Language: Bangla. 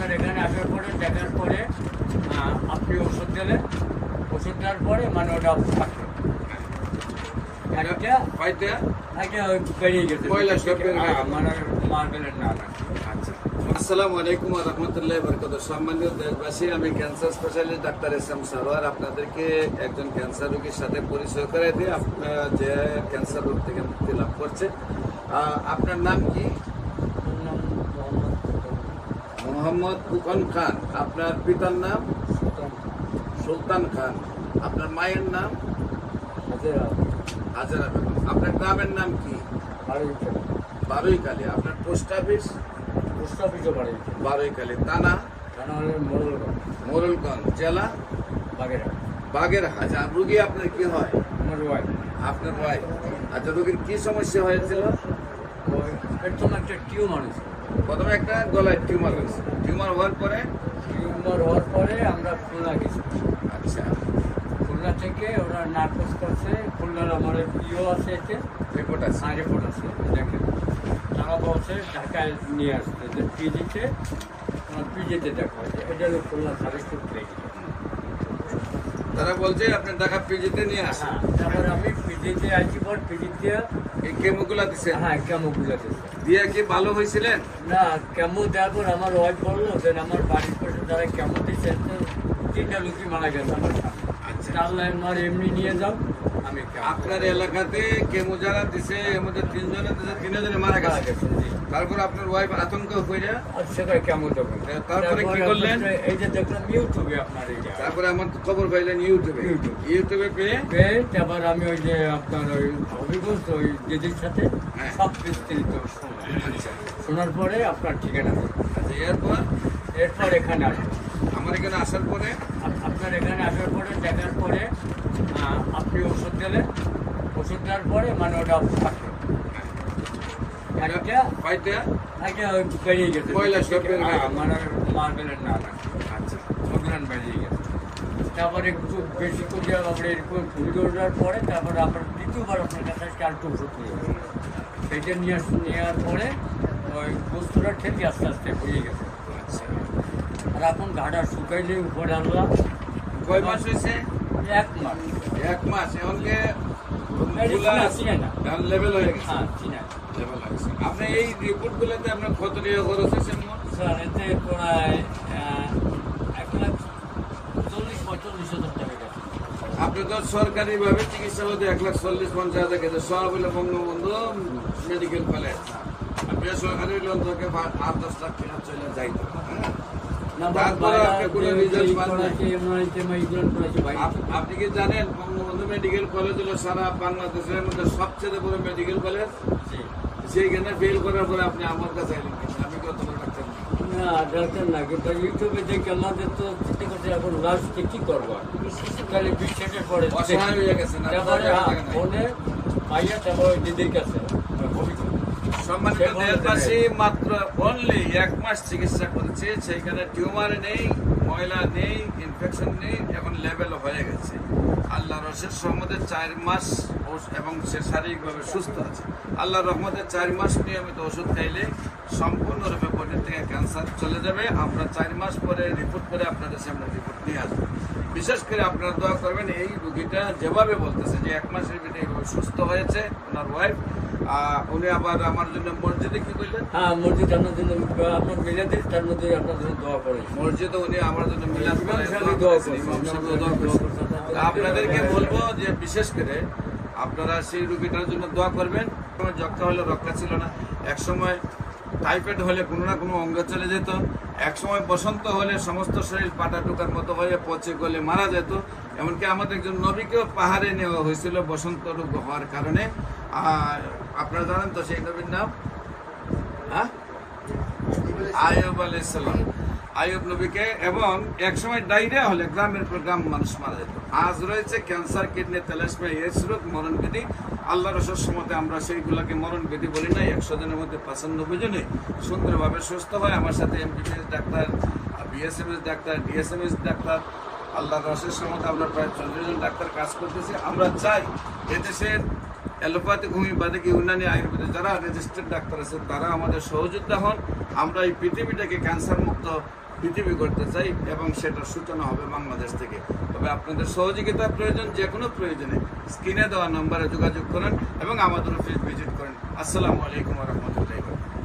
আপনার এখানে আসার পরে দেখার পরে আপনি ওষুধ দিলেন, ওষুধ দেওয়ার পরে মানে ওটা থাকে বেরিয়ে গেছে মানে মার গেলেন না। আচ্ছা, আসসালামু আলাইকুম ওয়া রাহমাতুল্লাহি ওয়া বারাকাতুহু। সম্মানিত দেশবাসী, আমি cancer specialist doctor SM. Sarwar আপনাদেরকে একজন ক্যান্সার রোগীর সাথে পরিচয় করে দিই। আপনারা যে ক্যান্সার রোগ থেকে মুক্তি লাভ করছে। আপনার নাম কি? মোহাম্মদ ফুকন খান। আপনার পিতার নাম? সুলতান খান। আপনার মায়ের নাম? হাজেরা বেগম। আপনার গ্রামের নাম কি? বারুইখালী। আপনার পোস্ট অফিস? বারুইখালী। থানা? মোরলগঞ্জ। জেলা? বাগেরহাট। আর রুগী আপনার কি হয়? আপনার ওয়াইফ। আচ্ছা, রুগীর কি সমস্যা হয়েছিল? একটা টিউমার হয়েছে। প্রথমে একটা গলায় টিউমার হয়েছে। টিউমার হওয়ার পরে আমরা খুলনা গেছি। আচ্ছা, খুলনা থেকে ওরা নার্কোস করছে। খুলনার আমার ইও আছে, এতে রিপোর্ট আছে? রিপোর্ট আছে, দেখেন। তারা বলছে ঢাকায় নিয়ে আসছে যে পিজিতে দেখা হয়েছে। এটা হলো খুলনা সার্ভিস প্লেট। তারা বলছে আপনি ঢাকা পিজিতে নিয়ে আসেন। তারপরে আমি পিজিতে আসি, পর পিজিতে এই কেমোগুলা দিছে? হ্যাঁ, কেমোগুলো দিচ্ছে। দিয়ে কি ভালো হয়েছিলেন? না, কেমো দেওয়ার পর আমার ওয়াইফ বললো যে আমার বাড়ির পাশে যারা কেমো দিচ্ছে 3টা লোকই মারা গেছে আমার সামনে। আচ্ছা, তাহলে আমার এমনি নিয়ে যাও। আমি আপনার এলাকাতে কেমো যারা দিছে এর মধ্যে 3 জনে দিছে, 3 জনে মারা গেছে। তারপর আপনার ওয়াইফ আতঙ্ক হয়ে সেখানে কেমন দেবো। তারপরে কি করলেন? এই যে দেখলাম ইউটিউবে আপনার এই তারপরে আমার তো খবর পাইলেন ইউটিউবে পেয়ে তারপর আমি ওই যে আপনার ওই হবিগঞ্জ ওই দিদির সাথে হ্যাঁ। সব বিস্তারিত আচ্ছা, শোনার পরে আপনার ঠিকানা দেবো। আচ্ছা, এরপর এখানে আসবো। আমার এখানে আসার পরে আপনার এখানে আসার পরে দেখার পরে আপনি ওষুধ দিলেন, ওষুধ দেওয়ার পরে মানে ওটা থাকে বেরিয়ে গেছে মানে মার গেলেন না। আচ্ছা, বেরিয়ে গেছে। তারপরে একটু বেশি করে আমরা এরকম ফুল দেওয়ার পরে তারপরে আপনার দ্বিতীয়বার আপনার কাছে আর একটু ওষুধ নিয়ে সেইটা নেওয়ার পরে ওই বস্তুটা ঠেকে আস্তে আস্তে হয়ে গেছে। আচ্ছা। আর এখন ঘাটা শুকাইলে উপরে আনলাম। কয় মাস হয়েছে? 1 মাস। 1 মাস। এমনকি লেভেল হয়ে গেছে। হ্যাঁ, চিনা লেভেল হয়ে গেছে। আপনি এই রিপোর্টগুলোতে আপনার কত টাকা খরচ হয়েছে? স্যার, এতে প্রায় 1,40,000-45,000 টাকা গেছে। আপনি তো সরকারি ভাবে চিকিৎসা হতে 1,40,50,000 গেছে। সব হলে বঙ্গবন্ধু মেডিকেল কলেজ। বেসরকারি হলে অন্তকে 8-10 লাখ টাকা চলে যাইতো। আপনি কি জানেন বঙ্গবন্ধু মেডিকেল কলেজ হলো সারা বাংলাদেশের মধ্যে সবচেয়ে বড় মেডিকেল কলেজ? সেইখানে ফেল করার পরে আপনি আমার কাছে এলেন। আমি কত বড় ডাক্তার না, ডাক্তার না, কিন্তু ইউটিউবে দেখে আমাদের তো চিন্তা করছে এখন লাস্টে কি করবো। তাহলে বিশ্বাসের পরে অসহায় হয়ে গেছে না? তারপরে ফোনে পাইয়া তারপরে দিদির কাছে সম্মানিত দেশবাসী, মাত্র অনলি 1 মাস চিকিৎসা করেছে। সেইখানে টিউমার নেই, ময়লা নেই, ইনফেকশন নেই, এখন লেভেল হয়ে গেছে। আল্লাহ রসের রহমতে 4 মাস এবং সে শারীরিকভাবে সুস্থ আছে। আল্লাহ রহমতে 4 মাস নিয়মিত ওষুধ খাইলে সম্পূর্ণরূপে বডির থেকে ক্যান্সার চলে যাবে। আমরা 4 মাস পরে রিপোর্ট করে আপনাদের সামনে রিপোর্ট নিয়ে আসবো। বিশেষ করে আপনারা দোয়া করবেন। এই রোগীটা যেভাবে বলতেছে যে 1 মাসের ভিতরে সুস্থ হয়েছে ওনার ওয়াইফ, উনি আবার আমার জন্য মসজিদে কি বললেন? হ্যাঁ, মসজিদ আপনার জন্য আপনার মিলাদের তার মধ্যে আপনার জন্য দোয়া করে মসজিদে উনি আমার জন্য মিলাদ করে আপনাদেরকে বলবো যে বিশেষ করে আপনারা সেই রোগীটার জন্য দোয়া করবেন। যক্ষা হলে রক্ষা ছিল না, এক সময় টাইফয়েড হলে কোনো না কোনো অঙ্গ চলে যেত, এক সময় বসন্ত হলে সমস্ত শরীর পাটা টুকার মতো হয়ে পচে গলে মারা যেত। এমনকি আমাদের একজন নবীকেও পাহাড়ে নেওয়া হয়েছিল বসন্ত রোগ হওয়ার কারণে। আপনারা জানেন তো সেই নবীর নাম? আইয়ুব আলাইহিস সালাম। আইয়ুব নবীকে, এবং একসময় ডায়রিয়া হলে গ্রামের পর গ্রাম মানুষ মারা যেত। আজ রয়েছে ক্যান্সার, কিডনি, থ্যালাসেমিয়া, এইডস রোগ, মরণব্যাধি। আল্লাহ রসুলের সমতে আমরা সেইগুলোকে মরণব্যাধি বলি না। 100 জনের মধ্যে 95 জনে সুন্দরভাবে সুস্থ হয়। আমার সাথে MBBS doctor, BSMS doctor, DSMS doctor, Allah রসুলের সমতে আমরা প্রায় 40 জন ডাক্তার কাজ করতেছি। আমরা চাই এদেশের অ্যালোপ্যাথিক, হোমিওপ্যাথিক, ইউনানি, আয়ুর্বেদিক যারা রেজিস্টার্ড ডাক্তার আছে তারা আমাদের সহযোগিতা হন। আমরা এই পৃথিবীটাকে ক্যান্সার মুক্ত পৃথিবী করতে চাই এবং সেটার সূচনা হবে বাংলাদেশ থেকে। তবে আপনাদের সহযোগিতা প্রয়োজন, যে কোনো প্রয়োজনে স্ক্রিনে দেওয়া নম্বরে যোগাযোগ করেন এবং আমাদের অফিস ভিজিট করেন। আসসালামু আলাইকুম ওয়া রাহমাতুল্লাহি ওয়া বারাকাতুহু।